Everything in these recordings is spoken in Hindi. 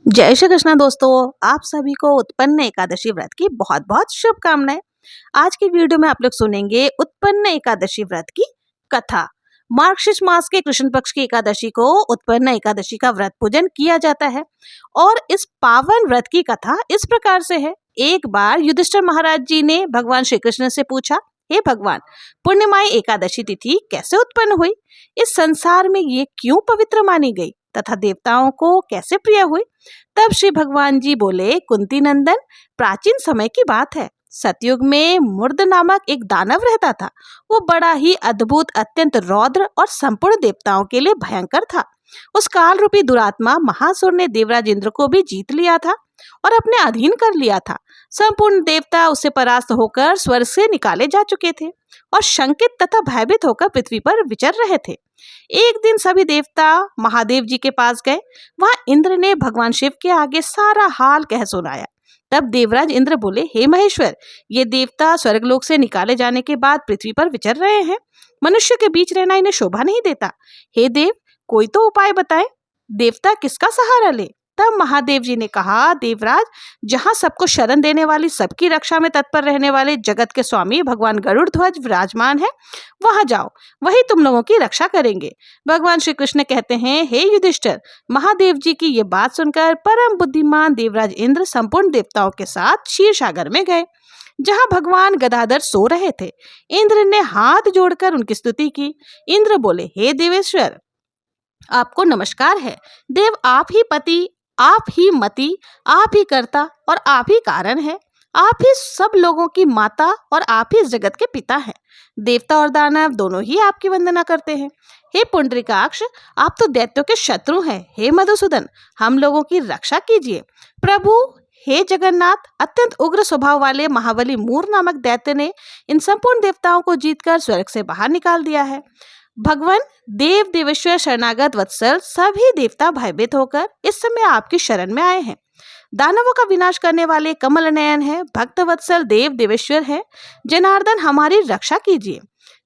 जय श्री कृष्णा दोस्तों। आप सभी को उत्पन्न एकादशी व्रत की बहुत बहुत शुभकामनाएं। आज की वीडियो में आप लोग सुनेंगे उत्पन्न एकादशी व्रत की कथा। मार्गशीर्ष मास के कृष्ण पक्ष की एकादशी को उत्पन्न एकादशी का व्रत पूजन किया जाता है और इस पावन व्रत की कथा इस प्रकार से है। एक बार युधिष्ठिर महाराज जी ने भगवान श्री कृष्ण से पूछा, हे भगवान, पुण्यमयी एकादशी तिथि कैसे उत्पन्न हुई? इस संसार में ये क्यों पवित्र मानी गई तथा देवताओं को कैसे प्रिय हुई? तब श्री भगवान जी बोले, कुंती नंदन, प्राचीन समय की बात है। सतयुग में मुर्द नामक एक दानव रहता था। वो बड़ा ही अद्भुत, अत्यंत रौद्र और संपूर्ण देवताओं के लिए भयंकर था। उस काल रूपी दुरात्मा महासुर ने देवराज इंद्र को भी जीत लिया था और अपने अधीन कर लिया था। संपूर्ण देवता उससे परास्त होकर स्वर्ग से निकाले जा चुके थे और शंकित तथा भयभीत होकर पृथ्वी पर विचर रहे थे। एक दिन सभी देवता महादेव जी के पास गए। वहां इंद्र ने भगवान शिव के आगे सारा हाल कह सुनाया। तब देवराज इंद्र बोले, हे महेश्वर, ये देवता स्वर्गलोक से निकाले जाने के बाद पृथ्वी पर विचर रहे हैं। मनुष्य के बीच रहना इन्हें शोभा नहीं देता। हे देव, कोई तो उपाय बताएं। देवता किसका सहारा ले? तब महादेव जी ने कहा, देवराज, जहाँ सबको शरण देने वाली, सबकी रक्षा में तत्पर रहने वाले जगत के स्वामी भगवान गरुड़ ध्वज विराजमान है, वहां जाओ, वही तुम लोगों की रक्षा करेंगे। भगवान श्री कृष्ण कहते हैं, हे युधिष्ठिर, महादेव जी की ये बात सुनकर परम बुद्धिमान देवराज इंद्र संपूर्ण देवताओं के साथ क्षीर सागर में गए, जहां भगवान गदाधर सो रहे थे। इंद्र ने हाथ जोड़कर उनकी स्तुति की। इंद्र बोले, हे देवेश्वर, आपको नमस्कार है। देव, आप ही पति, आप ही मति, आप ही कर्ता और आप ही कारण है। आप ही सब लोगों की माता और आप ही इस जगत के पिता हैं। देवता और दानव दोनों ही आपकी वंदना करते हैं। हे पुंडरीकाक्ष, आप तो दैत्यों के शत्रु हैं। हे मधुसूदन, हम लोगों की रक्षा कीजिए। प्रभु, हे जगन्नाथ, अत्यंत उग्र स्वभाव वाले महाबली मूर नामक दैत्य ने इन संपूर्ण देवताओं को जीतकर स्वर्ग से बाहर निकाल दिया है। भगवान देव देवेश्वर शरणागत वत्सल सभी देवता भयभीत होकर इस समय आपकी शरण में आए हैं। दानवों का विनाश करने वाले कमल नयन है, भक्त वत्सल देव देवेश्वर है। जनार्दन, हमारी रक्षा कीजिए,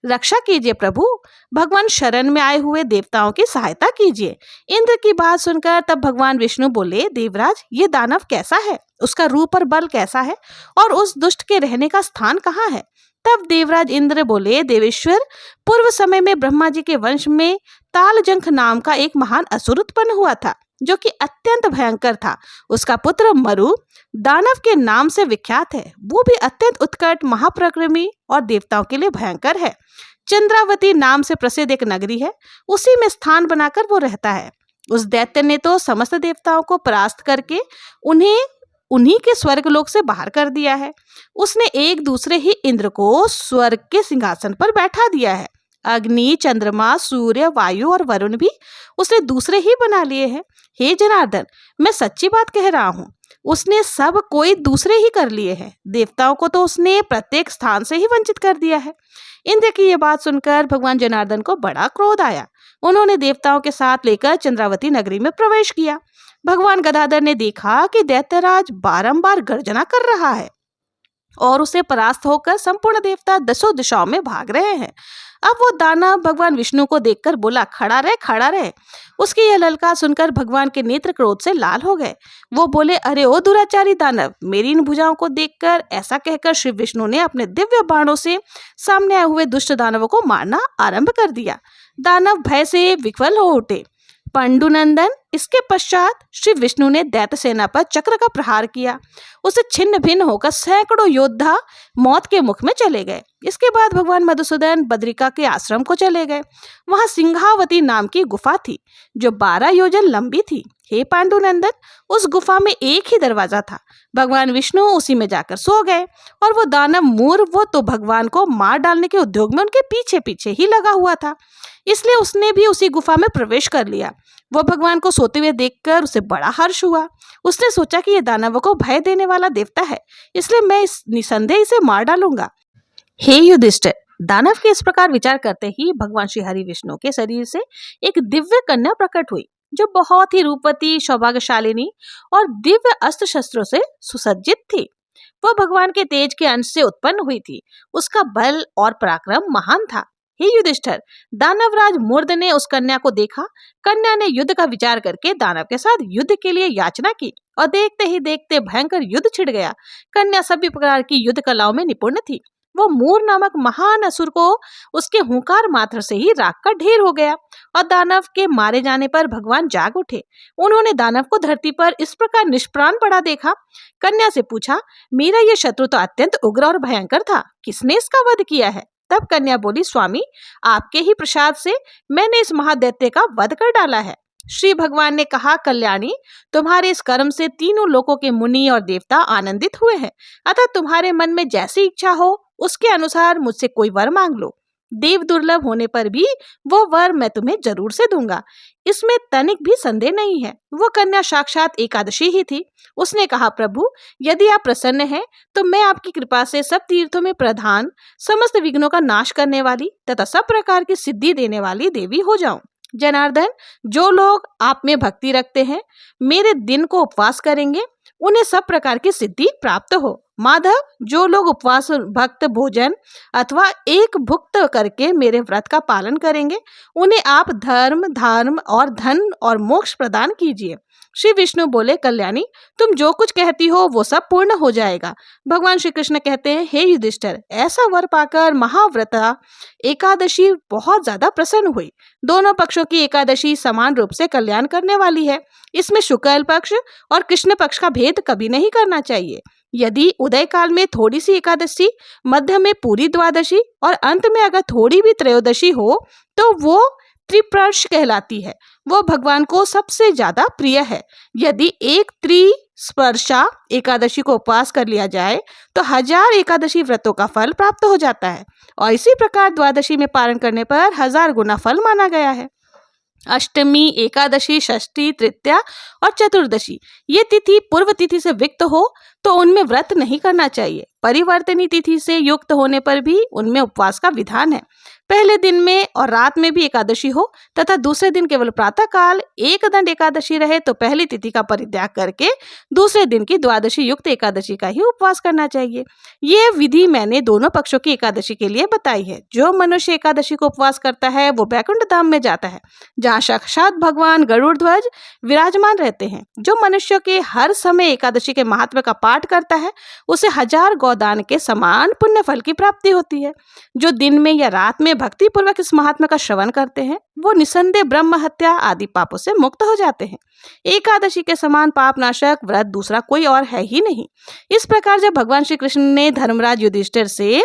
रक्षा कीजिए प्रभु। भगवान शरण में आए हुए देवताओं की सहायता कीजिए। इंद्र की बात सुनकर तब भगवान विष्णु बोले, देवराज, ये दानव कैसा है? उसका रूप और बल कैसा है? और उस दुष्ट के रहने का स्थान कहाँ है? तब देवराज इंद्र बोले, देवेश्वर, पूर्व समय में ब्रह्मा जी के वंश में तालजंख नाम का एक महान असुर उत्पन्न हुआ था, जो कि अत्यंत भयंकर था। उसका पुत्र मरु दानव के नाम से विख्यात है। वो भी अत्यंत उत्कट, महापराक्रमी और देवताओं के लिए भयंकर है। चंद्रावती नाम से प्रसिद्ध एक नगरी है, उसी में स्थान बनाकर वो रहता है। उस दैत्य ने तो समस्त देवताओं को परास्त करके उन्हें उन्हीं के स्वर्गलोक से बाहर कर दिया है। उसने एक दूसरे ही इंद्र को स्वर्ग के सिंहासन पर बैठा दिया है। अग्नि, चंद्रमा, सूर्य, वायु और वरुण भी उसने दूसरे ही बना लिए हैं। हे जनार्दन, मैं सच्ची बात कह रहा हूँ, उसने सब कोई दूसरे ही कर लिए हैं। देवताओं को तो उसने प्रत्येक स्थान से ही वंचित कर दिया है। इंद्र की ये बात सुनकर भगवान जनार्दन को बड़ा क्रोध आया। उन्होंने देवताओं के साथ लेकर चंद्रावती नगरी में प्रवेश किया। भगवान गदाधर ने देखा कि दैत्यराज बारंबार गर्जना कर रहा है और उसे परास्त होकर संपूर्ण देवता दसों दिशाओं में भाग रहे हैं। अब वो दानव भगवान विष्णु को देखकर बोला, खड़ा रहे, खड़ा रहे। उसकी यह ललकार सुनकर भगवान के नेत्र क्रोध से लाल हो गए। वो बोले, अरे ओ दुराचारी दानव, मेरी इन भुजाओं को देखकर। ऐसा कहकर श्री विष्णु ने अपने दिव्य बाणों से सामने आए हुए दुष्ट दानवों को मारना आरंभ कर दिया। दानव भय से विह्वल हो उठे। पांडुनंदन, इसके पश्चात श्री विष्णु ने दैत्य सेना पर चक्र का प्रहार किया। उसे छिन्न भिन्न होकर सैकड़ों योद्धा मौत के मुख में चले गए। इसके बाद भगवान मधुसूदन बद्रिका के आश्रम को चले गए। वहां सिंहावती नाम की गुफा थी, जो 12 योजन लंबी थी। हे पांडुनंदन, उस गुफा में एक ही दरवाजा था। भगवान विष्णु उसी में जाकर सो गए और वो दानव मूर, वो तो भगवान को मार डालने के उद्योग में उनके पीछे पीछे ही लगा हुआ था, इसलिए उसने भी उसी गुफा में प्रवेश कर लिया। वो भगवान को सोते हुए देखकर उसे बड़ा हर्ष हुआ। उसने सोचा कि ये दानवों को भय देने वाला देवता है, इसलिए मैं इस निसंदेह इसे मार डालूंगा। हे युधिष्ठिर, दानव के इस प्रकार विचार करते ही भगवान श्री हरि विष्णु के शरीर से एक दिव्य कन्या प्रकट हुई, जो बहुत ही रूपवती, सौभाग्यशालिनी और दिव्य अस्त्र शस्त्रों से सुसज्जित थी। वह भगवान के तेज के अंश से उत्पन्न हुई थी। उसका बल और पराक्रम महान था। हे युधिष्ठिर, दानवराज मूर्ध ने उस कन्या को देखा। कन्या ने युद्ध का विचार करके दानव के साथ युद्ध के लिए याचना की और देखते ही देखते भयंकर युद्ध छिड़ गया। कन्या सभी प्रकार की युद्ध कलाओं में निपुण थी। वो मूर नामक महान असुर को उसके हुंकार मात्र से ही राख का ढेर हो गया और दानव के मारे जाने पर भगवान जाग उठे। उन्होंने दानव को धरती पर इस प्रकार निष्प्राण पड़ा देखा। कन्या से पूछा, मेरा ये शत्रु तो अत्यंत उग्र और भयंकर था, किसने इसका वध किया है? तब कन्या बोली, स्वामी, आपके ही प्रसाद से मैंने इस महादैत्य का वध कर डाला है। श्री भगवान ने कहा, कल्याणी, तुम्हारे इस कर्म से तीनों लोकों के मुनि और देवता आनंदित हुए हैं, अतः तुम्हारे मन में जैसी इच्छा हो उसके अनुसार मुझसे कोई वर मांग लो। देव दुर्लभ होने पर भी वो वर मैं तुम्हें जरूर से दूंगा, इसमें तनिक भी संदेह नहीं है। वो कन्या साक्षात एकादशी ही थी। उसने कहा, प्रभु, यदि आप प्रसन्न हैं तो मैं आपकी कृपा से सब तीर्थों में प्रधान, समस्त विघ्नों का नाश करने वाली तथा सब प्रकार की सिद्धि देने वाली देवी हो जाऊं। जनार्दन, जो लोग आप में भक्ति रखते हैं, मेरे दिन को उपवास करेंगे, उन्हें सब प्रकार की सिद्धि प्राप्त हो। माधव, जो लोग उपवास, भक्त, भोजन अथवा एक भुक्त करके मेरे व्रत का पालन करेंगे, उन्हें आप धर्म, धर्म और धन और मोक्ष प्रदान कीजिए। श्री विष्णु बोले, कल्याणी, तुम जो कुछ कहती हो वो सब पूर्ण हो जाएगा। भगवान श्री कृष्ण कहते हैं, हे युधिष्ठिर, ऐसा वर पाकर महाव्रता एकादशी बहुत ज्यादा प्रसन्न हुई। दोनों पक्षों की एकादशी समान रूप से कल्याण करने वाली है। इसमें शुक्ल पक्ष और कृष्ण पक्ष का भेद कभी नहीं करना चाहिए। यदि उदय काल में थोड़ी सी एकादशी, मध्य में पूरी द्वादशी और अंत में अगर थोड़ी भी त्रयोदशी हो तो वो त्रिपर्ष कहलाती है। वो भगवान को सबसे ज्यादा प्रिय है। यदि एक त्रिस्पर्शा एकादशी को उपवास कर लिया जाए तो 1000 एकादशी व्रतों का फल प्राप्त हो जाता है और इसी प्रकार द्वादशी में पारण करने पर 1000 गुना फल माना गया है। अष्टमी, एकादशी, षष्ठी, तृतीया और चतुर्दशी ये तिथि पूर्व तिथि से विक्त हो तो उनमें व्रत नहीं करना चाहिए। परिवर्तनी तिथि से युक्त होने पर भी उनमें उपवास का विधान है। पहले दिन में और रात में भी एकादशी हो तथा दूसरे दिन केवल प्रातः काल एक दंड एकादशी रहे तो पहली तिथि का परित्याग करके दूसरे दिन की द्वादशी युक्त एकादशी का ही उपवास करना चाहिए। ये विधि मैंने दोनों पक्षों की एकादशी के लिए बताई है। जो मनुष्य एकादशी को उपवास करता है वो वैकुंठ धाम में जाता है, जहाँ साक्षात भगवान गरुड़ ध्वज विराजमान रहते हैं। जो मनुष्य के हर समय एकादशी के महत्व का पाठ करता है उसे 1000 गौदान के समान पुण्य फल की प्राप्ति होती है। जो दिन में या रात में भक्ति पूर्वक इस महात्मा का श्रवण करते हैं वो निसंदेह ब्रह्म हत्या आदि पापों से मुक्त हो जाते हैं। एकादशी के समान पाप नाशक व्रत दूसरा कोई और है ही नहीं। इस प्रकार जब भगवान श्री कृष्ण ने धर्मराज युधिष्ठिर से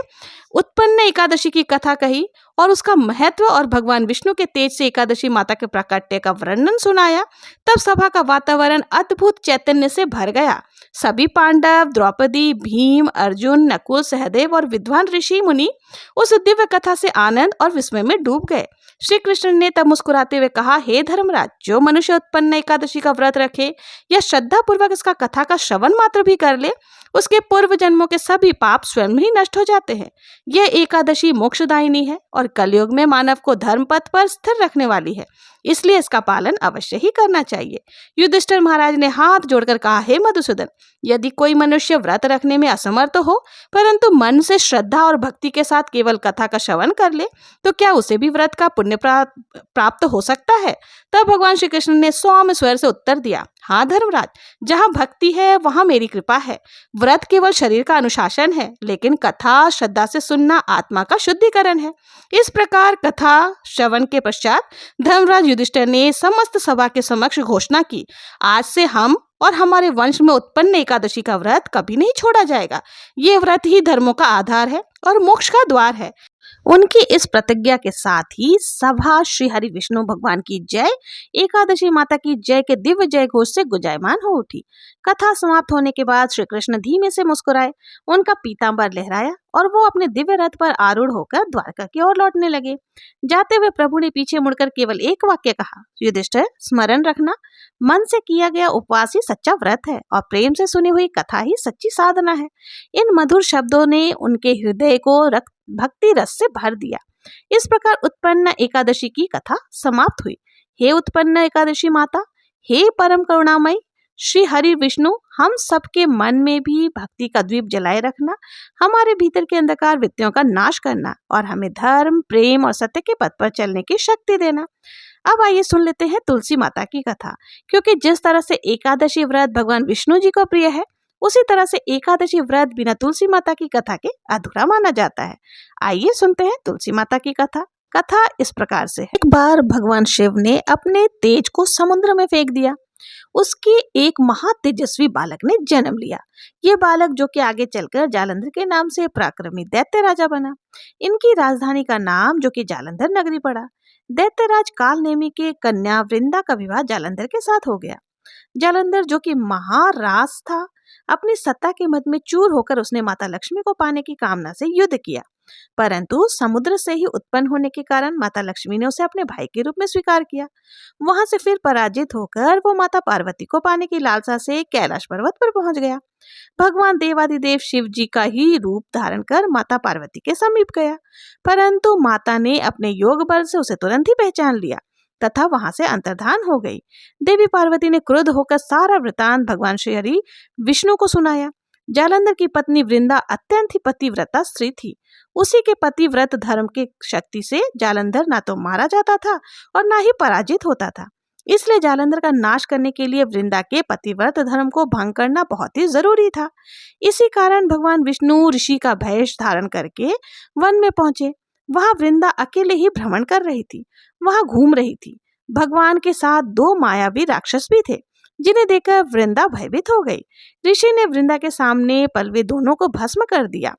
उत्पन्न एकादशी की कथा कही और उसका महत्व और भगवान विष्णु के तेज से एकादशी माता के प्राकट्य का वर्णन सुनाया, तब सभा का वातावरण अद्भुत चैतन्य से भर गया। सभी पांडव, द्रौपदी, भीम, अर्जुन, नकुल, सहदेव और विद्वान ऋषि मुनि उस दिव्य कथा से आनंद और विस्मय में डूब गए। श्री कृष्ण ने तब मुस्कुराते हुए कहा, हे धर्मराज, जो मनुष्य उत्पन्न एकादशी का व्रत रखे या श्रद्धा पूर्वक इसका कथा का श्रवण मात्र भी कर ले, उसके पूर्व जन्मों के सभी पाप स्वयं ही नष्ट हो जाते हैं। यह एकादशी मोक्षदायिनी है और कलयुग में मानव को धर्म पथ पर स्थिर रखने वाली है, इसलिए इसका पालन अवश्य ही करना चाहिए। युधिष्ठिर महाराज ने हाथ जोड़कर कहा, हे मधुसूदन, यदि कोई मनुष्य व्रत रखने में असमर्थ हो परंतु मन से श्रद्धा और भक्ति के साथ केवल कथा का श्रवण कर ले तो क्या उसे भी व्रत का पुण्य प्राप्त हो सकता है? तब भगवान श्री कृष्ण ने सौम्य स्वर से उत्तर दिया, हाँ धर्मराज, जहाँ भक्ति है वहाँ मेरी कृपा है। व्रत केवल शरीर का अनुशासन है, लेकिन कथा श्रद्धा से सुनना आत्मा का शुद्धिकरण है। इस प्रकार कथा श्रवण के पश्चात धर्मराज युधिष्ठिर ने समस्त सभा के समक्ष घोषणा की, आज से हम और हमारे वंश में उत्पन्न एकादशी का व्रत कभी नहीं छोड़ा जाएगा। ये व्रत ही धर्मों का आधार है और मोक्ष का द्वार है। उनकी इस प्रतिज्ञा के साथ ही सभा श्री हरि विष्णु भगवान की जय, एकादशी माता की जय के दिव्य जय घोष से गुंजायमान हो उठी। कथा समाप्त होने के बाद श्री कृष्ण धीमे से मुस्कुराए, उनका पीतांबर लहराया और वो अपने दिव्य रथ पर आरूढ़ होकर द्वारका की ओर लौटने लगे। जाते हुए प्रभु ने पीछे मुड़कर केवल एक वाक्य कहा, युधिष्ठिर, स्मरण रखना, मन से किया गया उपवास ही सच्चा व्रत है और प्रेम से सुनी हुई कथा ही सच्ची साधना है। इन मधुर शब्दों ने उनके हृदय को भक्ति रस से भर दिया। इस प्रकार उत्पन्न एकादशी की कथा समाप्त हुई। हे उत्पन्न एकादशी माता, हे परम करुणामयी, श्री हरि विष्णु हम सबके मन में भी भक्ति का दीप जलाए रखना, हमारे भीतर के अंधकार वृत्तियों का नाश करना और हमें धर्म, प्रेम और सत्य के पथ पर चलने की शक्ति देना। अब आइए सुन लेते हैं तुलसी माता की कथा, क्योंकि जिस तरह से एकादशी व्रत भगवान विष्णु जी को प्रिय है, उसी तरह से एकादशी व्रत बिना तुलसी माता की कथा के अधूरा माना जाता है। आइए सुनते हैं तुलसी माता की कथा। कथा इस प्रकार से है। एक बार भगवान शिव ने अपने तेज को समुद्र में फेंक दिया। उसके एक महातेजस्वी बालक ने जन्म लिया। ये बालक जो कि आगे चलकर जालंधर के नाम से पराक्रमी दैत्य राजा बना। इनकी राजधानी का नाम जो कि जालंधर नगरी पड़ा। दैत्यराज कालनेमी के कन्या वृंदा का विवाह जालंधर के साथ हो गया। जालंधर जो कि महाराज था, अपनी सत्ता के मद में चूर होकर उसने माता लक्ष्मी को पाने की कामना से युद्ध किया, परंतु समुद्र से ही उत्पन्न होने के कारण माता लक्ष्मी ने उसे अपने भाई के रूप में स्वीकार किया। वहां से फिर पराजित होकर वो माता पार्वती को पाने की लालसा से कैलाश पर्वत पर पहुंच गया। भगवान देवादिदेव शिव जी का ही रूप धारण कर माता पार्वती के समीप गया, परंतु माता ने अपने योग बल से उसे तुरंत ही पहचान लिया तथा वहां से अंतर्धान हो गई। देवी पार्वती ने क्रुद्ध होकर सारा वृतांत भगवान श्री हरि विष्णु को सुनाया। जालंधर की पत्नी वृंदा अत्यंत ही पतिव्रता स्त्री थी। उसी के पतिव्रत धर्म की शक्ति से जालंधर ना तो मारा जाता था और ना ही पराजित होता था। इसलिए जालंधर का नाश करने के लिए वृंदा के पतिव्रत धर्म को भंग करना बहुत ही जरूरी था। इसी कारण भगवान विष्णु ऋषि का भेष धारण करके वन में पहुंचे। वहां वृंदा अकेले ही भ्रमण कर रही थी, वहां घूम रही थी। भगवान के साथ दो मायावी राक्षस भी थे, जिन्हें देखकर वृंदा भयभीत हो गई। ऋषि ने वृंदा के सामने पलवे दोनों को भस्म कर दिया।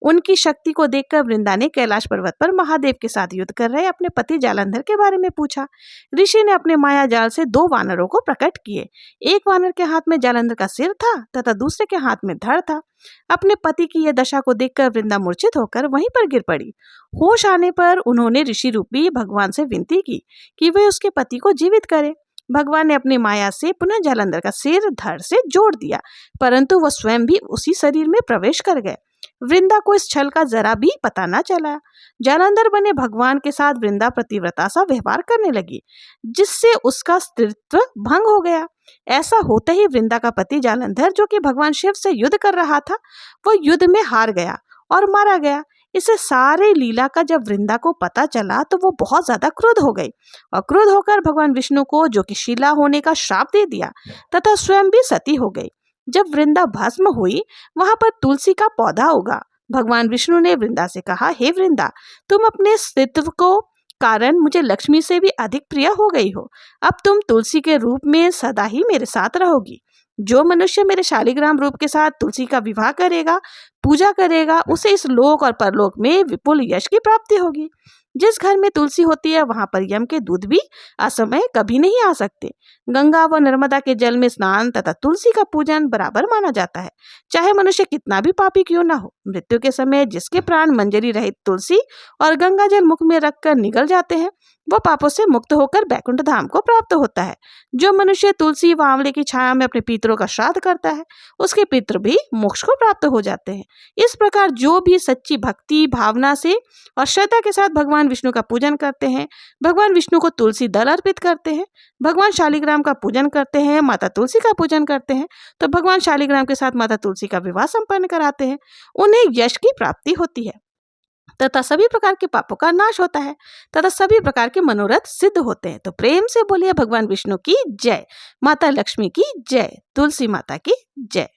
उनकी शक्ति को देखकर वृंदा ने कैलाश पर्वत पर महादेव के साथ युद्ध कर रहे अपने पति जालंधर के बारे में पूछा। ऋषि ने अपने माया जाल से दो वानरों को प्रकट किए। एक वानर के हाथ में जालंधर का सिर था तथा दूसरे के हाथ में धड़ था। अपने पति की यह दशा को देखकर वृंदा मूर्छित होकर वहीं पर गिर पड़ी। होश आने पर उन्होंने ऋषि रूपी भगवान से विनती की कि वे उसके पति को जीवित करे। भगवान ने अपनी माया से पुनः जालंधर का सिर धड़ से जोड़ दिया, परंतु वह स्वयं भी उसी शरीर में प्रवेश कर गए। वृंदा को इस छल का जरा भी पता न चला। जालंधर बने भगवान के साथ वृंदा प्रतिव्रता सा व्यवहार करने लगी, जिससे उसका स्त्रीत्व भंग हो गया। ऐसा होते ही वृंदा का पति जालंधर जो कि भगवान शिव से युद्ध कर रहा था, वह युद्ध में हार गया और मारा गया। इसे सारे लीला का जब वृंदा को पता चला तो वो बहुत ज्यादा क्रुद्ध हो गई और क्रुद्ध होकर भगवान विष्णु को जो कि शिला होने का श्राप दे दिया तथा स्वयं भी सती हो गई। जब वृंदा भस्म हुई, वहां पर तुलसी का पौधा उगा। भगवान विष्णु ने वृंदा से कहा, हे वृंदा, तुम अपने अस्तित्व को कारण मुझे लक्ष्मी से भी अधिक प्रिय हो गई हो। अब तुम तुलसी के रूप में सदा ही मेरे साथ रहोगी। जो मनुष्य मेरे शालिग्राम रूप के साथ तुलसी का विवाह करेगा, पूजा करेगा, उसे इस लोक और परलोक में विपुल यश की प्राप्ति होगी। जिस घर में तुलसी होती है वहां पर यम के दूत भी असमय कभी नहीं आ सकते। गंगा व नर्मदा के जल में स्नान तथा तुलसी का पूजन बराबर माना जाता है, चाहे मनुष्य कितना भी पापी क्यों ना हो। मृत्यु के समय जिसके प्राण मंजरी रहित तुलसी और गंगा जल मुख में रखकर निगल जाते हैं, वह पापों से मुक्त होकर बैकुंठ धाम को प्राप्त होता है। जो मनुष्य तुलसी व आंवले की छाया में अपने पितरों का श्राद्ध करता है, उसके पितृ भी मोक्ष को प्राप्त हो जाते हैं। इस प्रकार जो भी सच्ची भक्ति भावना से और श्रद्धा के साथ भगवान विष्णु का पूजन करते हैं, भगवान विष्णु को तुलसी दल अर्पित करते हैं, भगवान शालिग्राम का पूजन करते हैं, माता तुलसी का पूजन करते हैं, तो भगवान शालिग्राम के साथ माता तुलसी का विवाह संपन्न कराते हैं, उन्हें यश की प्राप्ति होती है तथा सभी प्रकार के पापों का नाश होता है तथा सभी प्रकार के मनोरथ सिद्ध होते हैं। तो प्रेम से बोलिए भगवान विष्णु की जय, माता लक्ष्मी की जय, तुलसी माता की जय।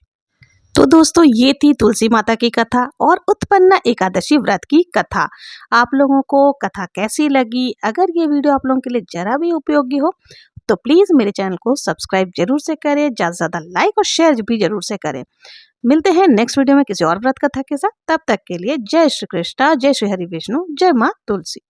तो दोस्तों, ये थी तुलसी माता की कथा और उत्पन्ना एकादशी व्रत की कथा। आप लोगों को कथा कैसी लगी? अगर ये वीडियो आप लोगों के लिए जरा भी उपयोगी हो तो प्लीज मेरे चैनल को सब्सक्राइब जरूर से करें, ज्यादा से ज्यादा लाइक और शेयर भी जरूर से करें। मिलते हैं नेक्स्ट वीडियो में किसी और व्रत कथा के साथ। तब तक के लिए जय श्री कृष्णा, जय श्री हरि विष्णु, जय माँ तुलसी।